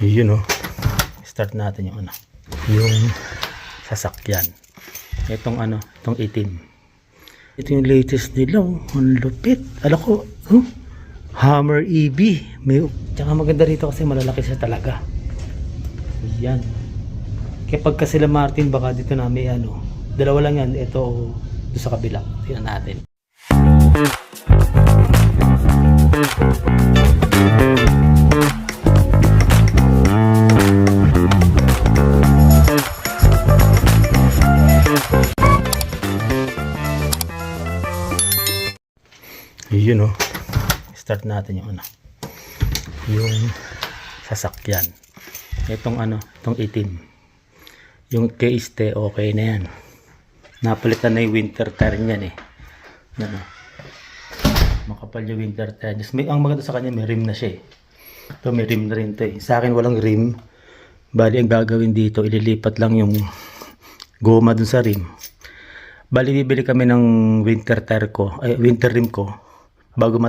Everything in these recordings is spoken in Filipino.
Yun start natin yung yung sasakyan. Itong itim. Ito yung latest nila, ang lupit. Alam ko, Hummer EV. Tsaka maganda rito kasi malalaki siya talaga. Yan. Kapag ka sila Martin, baka dito na may dalawa lang yan. Ito doon sa kabila. Tingnan natin. Yun start natin yung yung sasakyan. Itong itim. Yung case okay na yan. Napalitan na yung winter tire niyan yan makapal yung winter tire. Ang maganda sa kanya, may rim na siya ito may rim na rin to sa akin walang rim. Bali ang gagawin dito, ililipat lang yung goma dun sa rim. Bali bibili kami ng winter tire ko, winter rim ko bago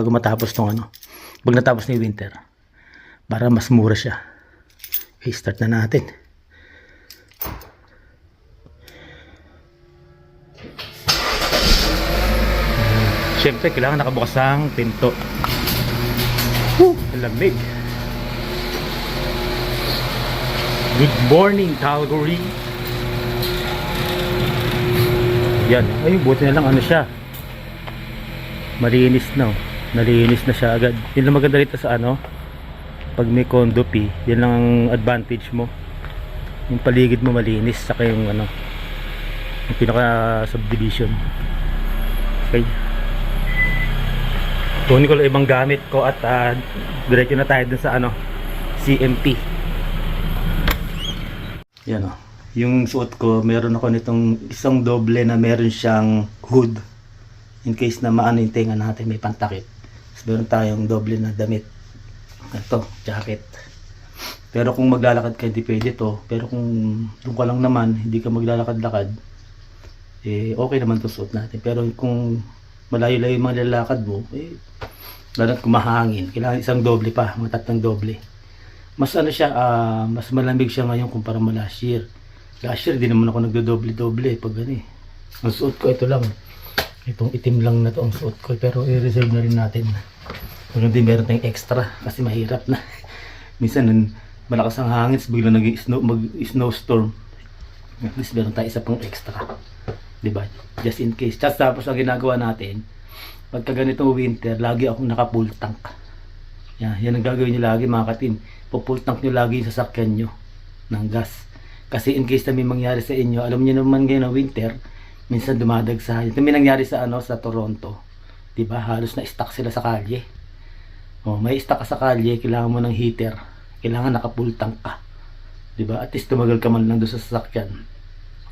matapos tong pag natapos na yung winter, para mas mura siya. Okay, start na natin. Siyempre kailangan nakabukas ang pinto. Lamig. Good morning Calgary. Yan, buti na lang siya, malinis na. Nalinis na siya agad. Yun lang maganda rito sa pag may condo P, yan lang ang advantage mo. Yung paligid mo malinis, saka yung yung pinaka subdivision. Okay, kunin ko lang ibang gamit ko at diretso na tayo dun sa CMP. Yan yung suot ko, meron ako nitong isang doble na meron siyang hood in case na maano yung tenga natin, may pantakip. So, meron tayong doble na damit. Ito, jacket. Pero kung maglalakad ka, hindi pwede to. Pero kung doon ka lang naman, hindi ka maglalakad-lakad, okay naman to suot natin. Pero kung malayo-layo yung mga lalakad mo, lalo kung mahangin, kailangan isang doble pa, mga tatlong doble. Mas siya, mas malamig siya ngayon kumpara mo last year. Last year, di naman ako nagdo-doble-doble pag ang suot ko, ito lang. Itong itim lang na to ang suot ko, pero i-reserve na rin natin. Kung hindi meron tayong extra kasi mahirap na. Minsan malakas ang hangin, bigla mag-snowstorm. At least meron tayo isa pang extra, diba? Just in case. Tapos ang ginagawa natin, pagka ganito winter, lagi akong naka-full tank. Yan ang gagawin nyo lagi mga katim. Full tank nyo lagi sa sasakyan nyo ng gas. Kasi in case na may mangyari sa inyo, alam niyo naman ngayon na winter, minsan dumadagsa. Ito may nangyari sa sa Toronto. 'Di ba? Halos na stuck sila sa kalye. May stuck ka sa kalye, kailangan mo ng heater. Kailangan naka-full tank ka. 'Di ba? At least tumagal ka man lang doon sa sasakyan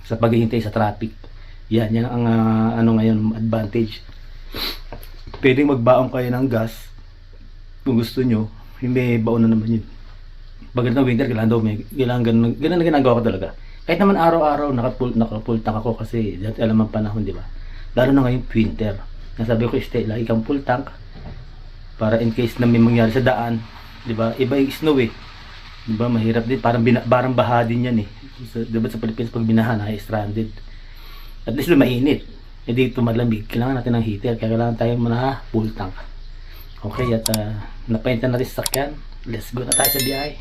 sa paghihintay sa traffic. Yan ang ngayon advantage. Pwedeng magbaon kayo ng gas kung gusto nyo. May baon na naman yun. Pag ganito winter, kailangan ganun na ginagawa ko talaga. Kahit naman araw-araw naka-full tank ako kasi dati alam ang panahon, di ba? Lalo na ngayon winter. Nasabi ko, stay lagi kang full tank para in case na may mangyari sa daan, di ba? Iba yung snow di ba? Mahirap din, parang baha din yan di ba sa Pilipinas pag binaha na stranded. At least mainit. Hindi ito malamig. Kailangan natin ng heater, kaya kailangan tayo muna full tank. Okay, at napaintan natin sa sakyan. Let's go na tayo sa biyahe.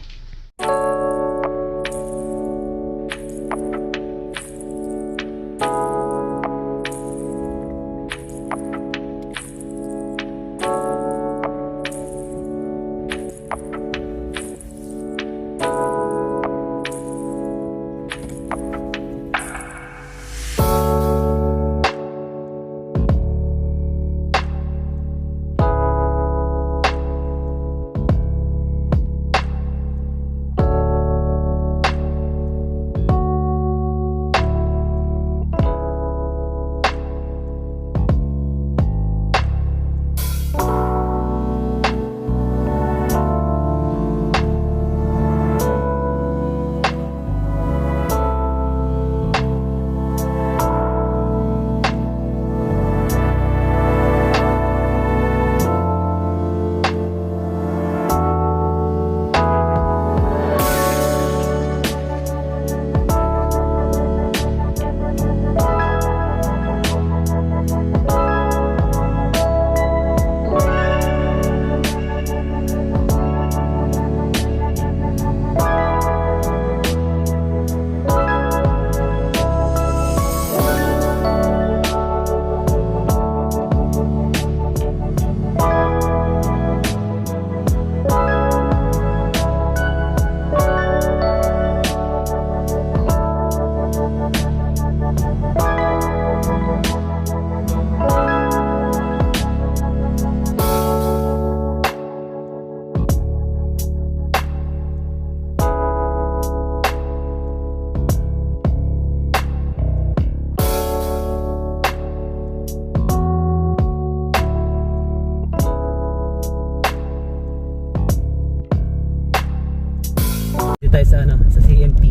dito tayo sa ano, sa CMP.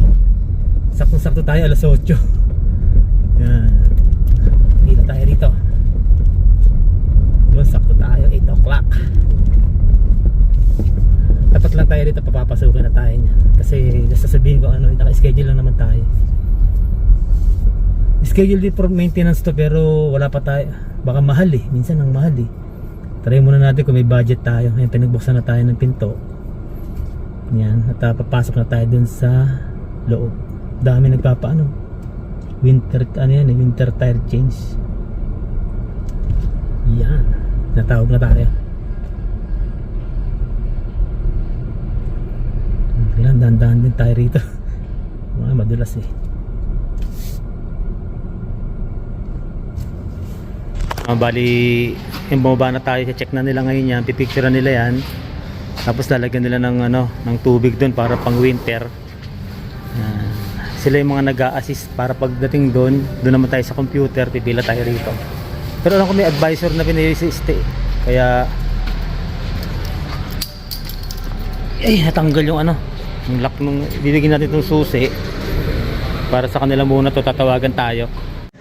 Sakto-sakto tayo alas 8. Yan. Dito tayo rito. Yun, sakto tayo 8 o'clock. Tapat lang tayo dito, papapasukin na tayo niya. Kasi sasabihin ko ano, naka-schedule lang naman tayo. Schedule din for maintenance to, pero wala pa tayo. Baka mahal eh, minsan ang mahal eh. Try muna natin kung may budget tayo. Ayan, pinagbuksan na tayo ng pinto. Yan, at papasok na tayo dun sa loob. Dami nagpapaano. Winter, ano yan, winter tire change. Yan, natawag na tayo. Yan, dahan-dahan din tayo rito. Madulas eh. Bali, yung bumaba na tayo, check na nila ngayon yan, pipicturean nila yan. Tapos lalagyan nila ng ano, ng tubig doon para pang winter. Sila yung mga nag-a-assist para pagdating doon naman tayo sa computer, pipila tayo rito. Pero alam ko may advisor na pinili-assist eh. Kaya ay, natanggal yung ano, yung lock nung bibigyan natin itong susi. Para sa kanila muna to, tatawagan tayo.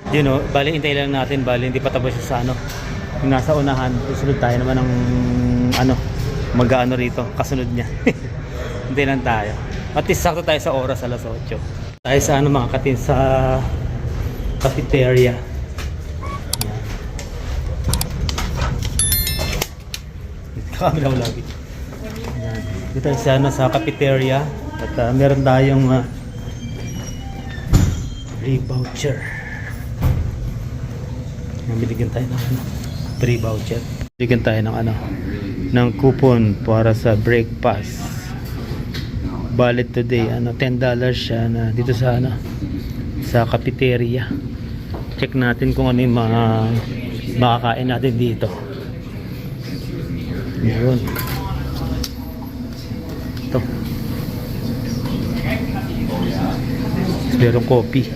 You know, bali hintay lang natin, bali hindi pa tapos sa ano, yung nasa unahan. Susunod tayo naman ng ano, mag-ano rito, kasunod niya. Hintay lang tayo. At least sakto tayo sa oras, alas 8. Tayo sa ano mga katin, sa cafeteria. Kamila ko lagi. Dito tayo sa ano, sa cafeteria. At meron tayong free voucher. Binigyan tayo ng ano, free voucher. Binigyan tayo ng ano, ng coupon para sa breakfast. Valid today, ano, $10 siya na dito sa ano, sa cafeteria. Check natin kung ano yung mga makakain natin dito. Yun. Ito. Merong coffee.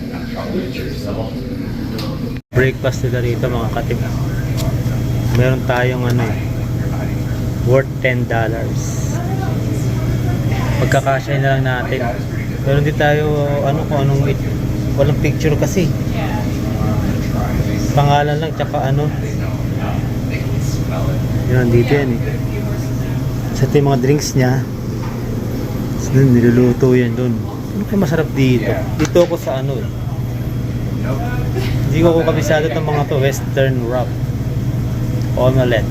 Breakfast nila rito mga katip. Meron tayong ano eh, worth $10. Pagkakasya na lang natin. Pero hindi tayo ano kung anong walang picture kasi. Pangalan lang tsaka ano. Yan dito yan eh. Sa ito yung mga drinks niya. Doon niluluto yan doon. Ano kaya masarap dito? Dito ako sa ano eh. Hindi ko kabisado itong mga to, western wrap omelette.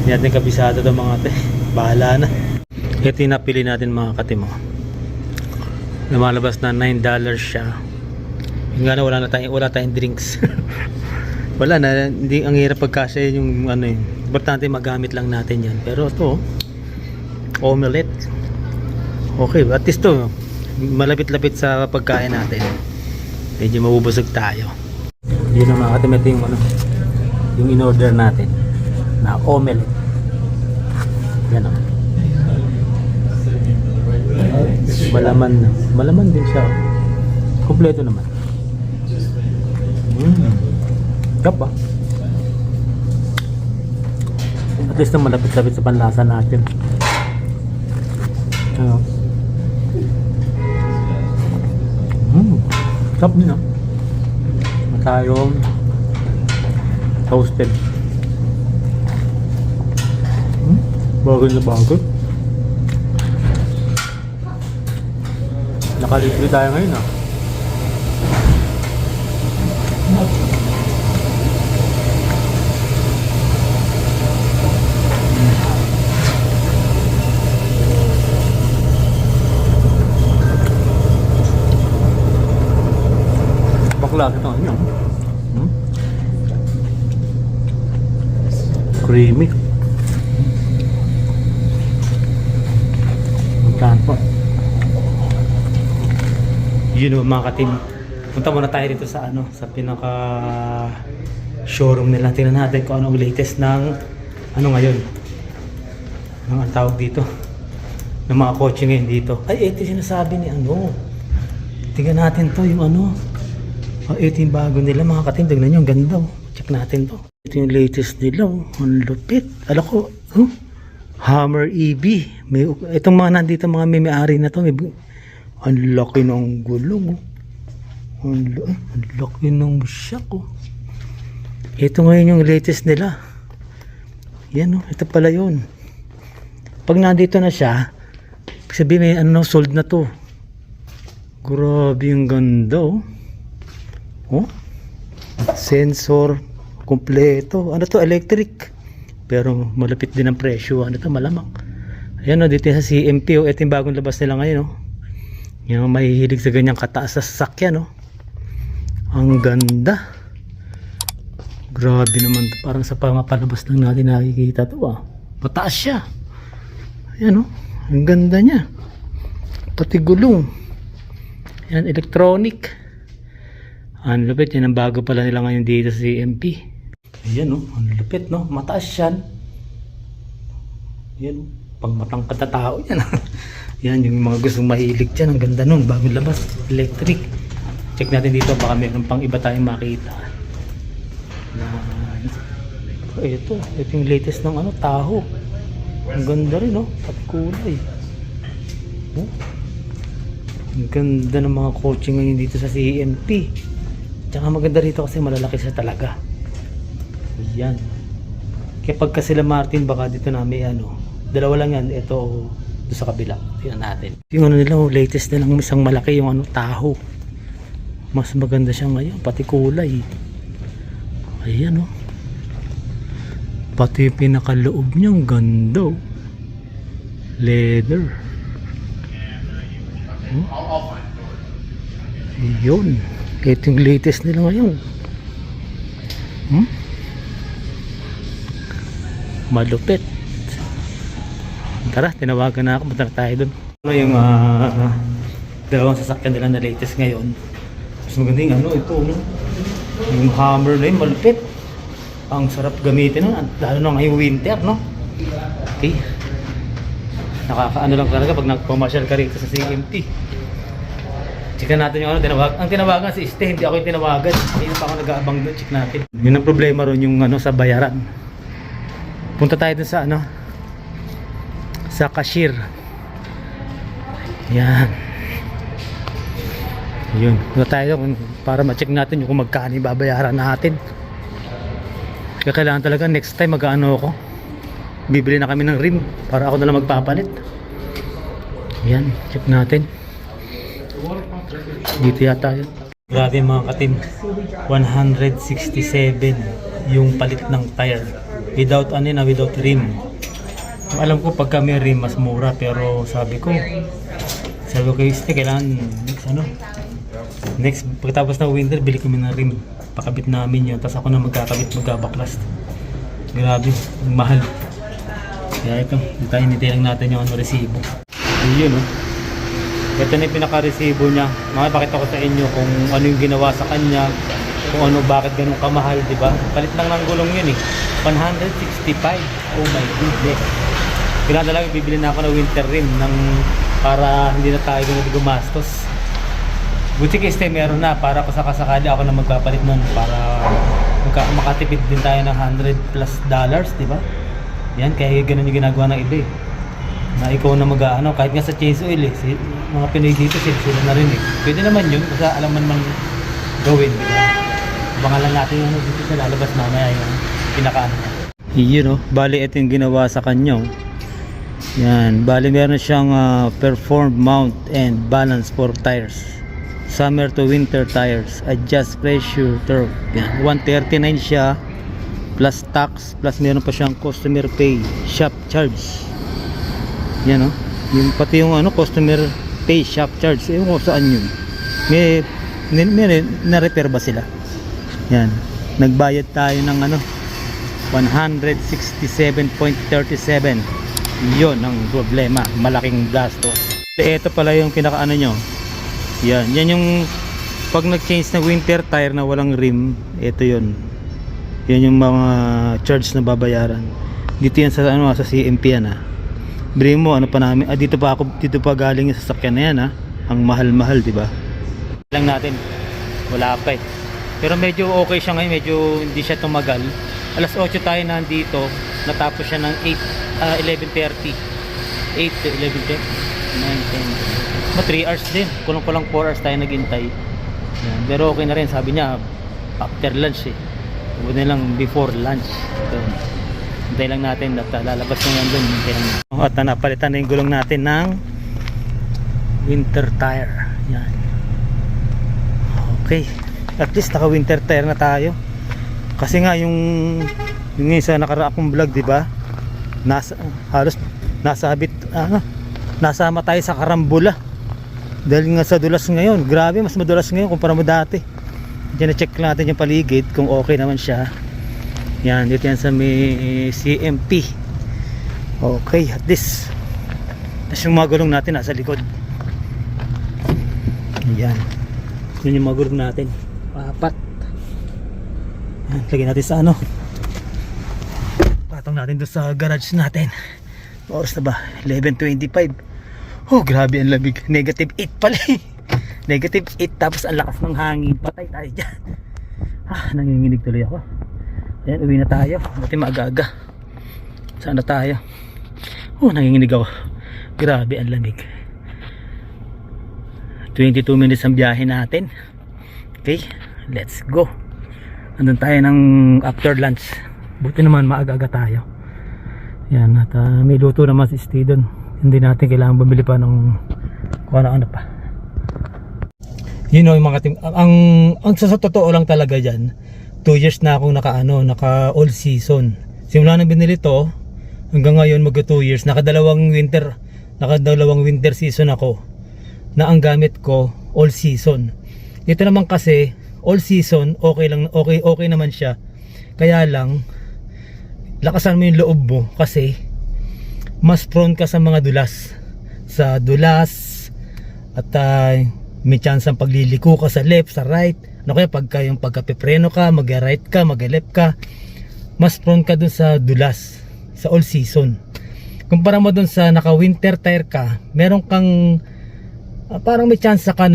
Hindi natin kabisado itong mga to. Bahala na. Ito yung napili natin mga katimo. Lumalabas na $9 siya. Yung gana wala tayong drinks. Wala na, hindi ang hirap pagkasya yung ano eh. Importante magamit lang natin yan. Pero ito, omelette. Okay, at least to malapit-lapit sa pagkain natin. Medyo mabubusog tayo. Yun ang mga katimo, ito yung ano, yung in-order natin na omelette. Yan o. Malaman din siya. Kompleto naman. Sarap ba? At least na malapit-lapit sa panlasa natin. Ano? Sarap din ah. Tayong toasted. Bagay na bagay. Nakalibre tayo ngayon ah. Bakla ito ano yan? Creamy. Magkaan po. Yun know, mga katim, punta muna tayo dito sa ano, sa pinaka showroom nila. Tingnan natin kung anong latest ng ano ngayon, ang tawag dito ng mga kotse ngayon dito. Ay, ito sinasabi ni ano, tingnan natin to yung ano, ito yung bago nila mga katim. Tingnan nyo, ang ganda oh. Check natin to. Ito yung latest nila oh. Ang lupit. Alam ko, Hammer EV. Itong mga nandito, mga may-ari na to, ang laki ng gulong. Ang laki ng shock. Ito ngayon yung latest nila. Yan, ito pala yun. Pag nandito na siya, sabihin may sold na to. Grabe yung ganda. Sensor kompleto. Ano to, electric, pero malapit din ang presyo. Ano to, malamang. Ayan dito sa CMP. Ito yung bagong labas nila ngayon. Yung mahihilig sa ganyang kataas sa sasakyan. Ang ganda. Grabe naman to. Parang sa pamapalabas lang natin nakikita to. Mataas siya. Ayan ang ganda niya. Pati gulong. Yan, electronic. Ang lupit. Yan ang bago pala nila ngayon dito sa CMP. Ayan ang lupit mataas yan. Yan pang matangkad na tao yan. Yan yung mga gustong mahilig dyan. Ang ganda nun, bagong labas, electric. Check natin dito, baka meron pang iba tayong makita. Ito yung latest ng Tahoe. Ang ganda rin pati kulay. Ang ganda ng mga kotse ngayon dito sa CMP. Tsaka maganda rito kasi malalaki siya talaga. Yan. Kaya pagka sila Martin, baka dito namin dalawa lang yan. Ito doon sa kabila. Tingnan natin. Yung nila, latest na lang isang malaki yung Tahoe. Mas maganda siya ngayon, pati kulay. Ayan pati pinakaloob niyang ganda. Leather. Yun. Ito yung latest nila ngayon. Malupit. Tara, tinawagan na ako. Punta na tayo dun. Yung dalawang sasakyan nila na latest ngayon. Mas maganda yung yung Hammer na yun, malupit. Ang sarap gamitin lalo na ngayong winter, Okay. Nakakaano lang talaga pag nagpamasyal ka rito sa CMT. Check natin yung ang tinawagan si Ste, hindi ako yung tinawagan. Hindi pa ako nag-aabang doon, check natin. Yun ang problema ron yung sa bayaran. Punta tayo dun sa sa cashier. Yan. Yun. Punta tayo para ma-check natin yung kung magkano yung babayaran natin. Kaya kailangan talaga next time ako. Bibili na kami ng rim para ako na lang magpapalit. Yan, check natin. Dito yata yun. Grabe mga katim, 167 yung palit ng tire. Without without rim. Alam ko pagka may rim mas mura, pero sabi ko kay Ste, kailangan next pagkatapos ng winter bili kami ng rim. Pakabit namin yun, tapos ako na magkabaklas. Grabe, mahal. Kaya ito, hintayin lang natin yung resibo. Yun ito na yung pinaka-resibo niya. Makipakita ko sa inyo kung ano yung ginawa sa kanya, kung bakit ganun kamahal, diba? Palit lang ng gulong yun 165. Oh my goodness. Kailangan talaga bibili na ako ng winter rim para hindi na tayo gumastos. Buti kay Ste, meron na para kung sakasakali ako na magpapalit nun para makatipid din tayo ng $100+ diba? Yan, kaya ganun yung ginagawa ng iba na ikaw na kahit nga sa chase oil mga Pinoy dito sila na rin pwede naman yun kasi alam man gawin, diba? Abangan lang natin yung dito sa lalabas mamaya yung pinakaano yun bali ito yung ginawa sa kanya yan, bali meron siyang performed mount and balance for tires, summer to winter tires, adjust pressure torque. Yan, 139 siya plus tax, plus meron pa siyang customer pay shop charge. Yan yung pati yung customer pay shop charge. Ewan ko saan yun. May na-repair ba sila? Yan, nagbayad tayo ng 167.37. Yun ang problema, malaking gastos. Ito pala yung pinakaano nyo. Yan yung pag nag-change ng winter tire na walang rim, ito yun. Yan yung mga charge na babayaran. Dito yan sa sa CMP yan Bili mo pa namin. Dito pa galing yung sasakyan na yan Ang mahal-mahal, di ba? Lang natin. Wala pa Pero medyo okay siya ngayon, medyo hindi siya tumagal. Alas 8 tayo nandito, natapos siya ng 8. 11:30. 8 to 11:30. 9, 10. 3 hours din. Kulang 4 hours tayo naghintay. Yan. Pero okay na rin. Sabi niya, after lunch eh. Huwag na lang before lunch. So, hintay lang natin at lalabas na yan dun. At napalitan na yung gulong natin ng winter tire. Yan. Okay. At least naka winter tire na tayo. Kasi nga yung isa nakaraang vlog, di ba? Halos nasama tayo sa karambula. Dahil nga sa dulas ngayon. Grabe, mas madulas ngayon kumpara mo dati. Diyan na check natin yung paligid kung okay naman siya. Yan, dito yan sa may CMP. Okay, at least. Tapos yung mga gulong natin nasa likod. Yan. Yun yung mga gulong natin. 4. Yan, lagyan natin sa ano. Patong natin doon sa garage natin. Oras na ba? 11:25. Oh, grabe ang lamig. -8 pala eh. -8 tapos ang lakas ng hangin. Patay tayo dyan. Nanginginig tuloy ako. Ayan, uwi na tayo. Buti maaga-aga. Saan na tayo? Oh, nanginginig ako. Grabe ang lamig. 22 minutes ang biyahe natin. Okay, let's go. Andun tayo ng after lunch. Buti naman maaga-aga tayo. Yan, at may luto naman si Steven. Hindi natin kailangan bumili pa ng kung ano pa. You know, yung mga ang sa totoo lang talaga diyan, 2 years na akong naka all season. Simula nang binili to hanggang ngayon mag 2 years, nakadalawang winter season ako na ang gamit ko all season. Dito naman kasi all season okay naman siya. Kaya lang lakasan mo yung loob mo kasi mas prone ka sa mga dulas. Sa dulas at may chance ang pagliliko ka sa left, sa right. Ano kaya pagkapipreno ka, mag-right ka, mag-left ka, mas prone ka dun sa dulas sa all season. Kumpara mo dun sa naka-winter tire ka, meron kang parang may chance ka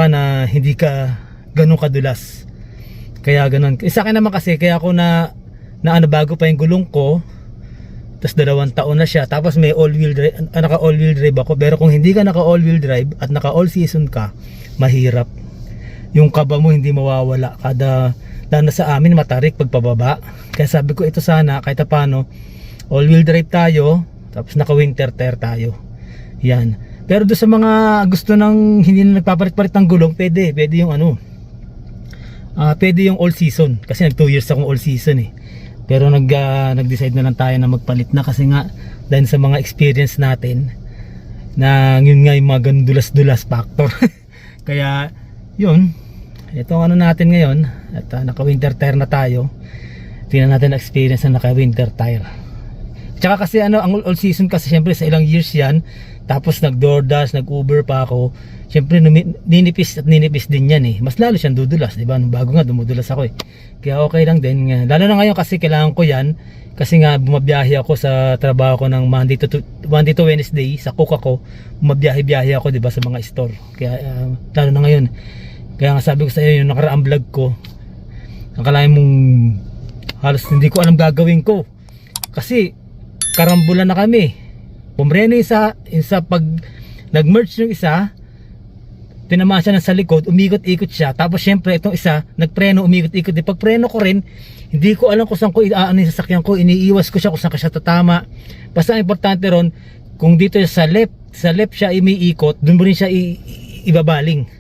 na hindi ka ganun kadulas. Kaya ganun. Sa akin naman kasi kaya ako na bago pa yung gulong ko. Tapos 2 taon na siya. Tapos may all-wheel drive, naka all-wheel drive ako. Pero kung hindi ka naka all-wheel drive at naka all season ka, mahirap. Yung kaba mo hindi mawawala. Lalo sa amin matarik pagpababa. Kaya sabi ko ito sana kahit paano all-wheel drive tayo. Tapos naka winter tire tayo. Yan. Pero doon sa mga gusto ng hindi na nagpapalit-palit ng gulong, pwede yung pwede yung all season. Kasi nag 2 years akong all season eh. Pero nag-decide na lang tayo na magpalit na kasi nga dahil sa mga experience natin na yun nga yung mga dulas-dulas factor. Kaya yun, itong natin ngayon at naka-winter tire na tayo. Tingnan natin ang experience na naka-winter tire. Tsaka kasi ang all season kasi syempre sa ilang years yan. Tapos nag-DoorDash, nag-Uber pa ako. Syempre ninipis din yan eh. Mas lalo siyang dudulas, di ba? Nung bago nga dumudulas ako eh. Kaya okay lang din. Lalo na ngayon kasi kailangan ko yan. Kasi nga bumabiyahe ako sa trabaho ko ng Monday to Wednesday sa cook ako. Bumabiyahe ako, di ba, sa mga store. Kaya lalo na ngayon. Kaya nga sabi ko sa iyo yung nakaraang vlog ko. Akalain mong halos hindi ko alam gagawin ko. Kasi karambulan na kami. Pumreno isa pag nag-merge yung isa, tinamaan siya sa likod, umikot-ikot siya. Tapos syempre itong isa, nagpreno, umikot-ikot. Pag preno ko rin, hindi ko alam kung saan ko yung sasakyan ko, iniiwas ko siya kung saan ka siya tatama. Basta ang importante ron, kung dito sa left siya umiikot, doon mo rin siya ibabaling.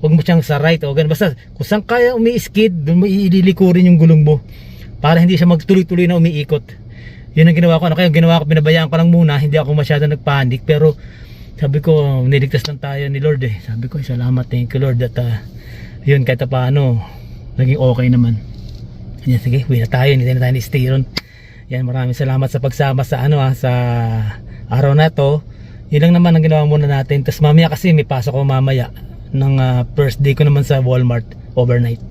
Huwag mo siyang sa right o ganun. Basta kung saan kaya umi-skid, doon mo ililiko rin yung gulong mo. Para hindi siya magtuloy-tuloy na umiikot. Yun ang ginawa ko. Kaya ginawa ko, pinabayaan ko lang muna. Hindi ako masyado nagpanik. Pero sabi ko, niligtas lang tayo ni Lord eh. Sabi ko, salamat, thank you Lord. At yun, kahit paano, naging okay naman. Yan, sige, uwi na tayo. Hindi na tayo ni-stay ron. Yan, maraming salamat sa pagsama sa sa araw na to. Yun lang naman ang ginawa muna natin. Tapos mamaya kasi may pasok ko mamaya ng first day ko naman sa Walmart overnight.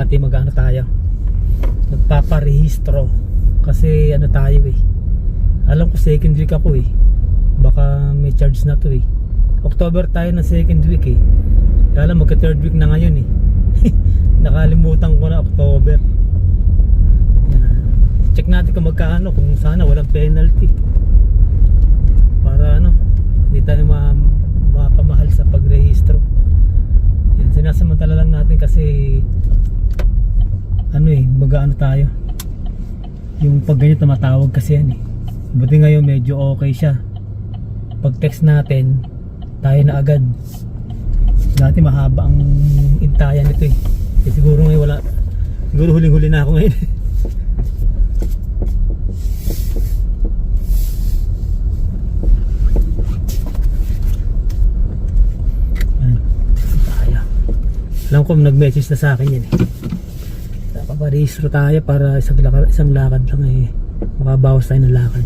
Kati mag-ano tayo, magpaparehistro kasi ano tayo eh, alam ko second week ako eh, baka may charge na to eh. October tayo na second week eh, kaya lang magka third week na ngayon eh. Nakalimutan ko na October. Yan. Check natin kung magkano, kung sana walang penalty para ano, hindi tayo mapamahal sa pagrehistro. Yan, sinasamantala lang natin kasi ano eh, mag-ano tayo, yung pag ganyan tumatawag kasi yan eh. Buti ngayon medyo okay siya, pag text natin tayo na agad. Dati mahaba ang intayan nito eh. Siguro ngayon wala, siguro huling-huli na ako ngayon. Alam ko nag-message na sa akin yan eh. Paparehistro tayo para isang lakad lang eh, makabawas tayo ng lakad.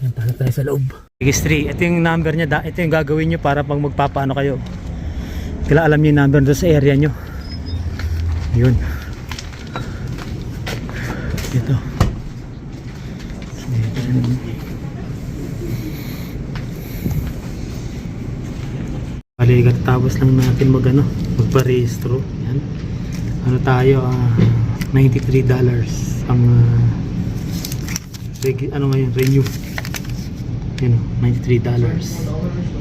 Yan, para tayo sa loob. Registry, ito yung number niya, ito yung gagawin nyo para pag magpapaano kayo, kailangan alam nyo yung number doon sa area nyo. Yun dito. Balikat tapos lang natin magparehistro. Yan. Ano tayo, $93 ang ano ngayon, renew. Yun, $93.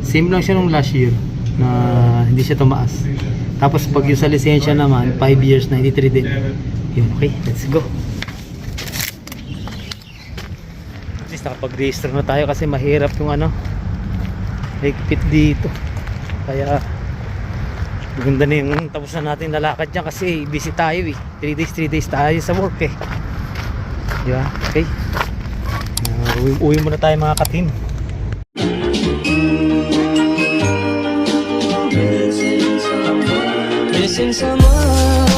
Same lang siya nung last year na hindi siya tumaas. Tapos pag yung sa lisensya naman 5 years, 93 din. Yun, okay, let's go. At least nakapag-register na tayo kasi mahirap yung ano, higpit dito. Kaya maganda na yung tapos na natin nalakad dyan kasi busy tayo eh. 3 days tayo sa work eh. Diba? Okay, uwi muna tayo mga ka-team. Missing someone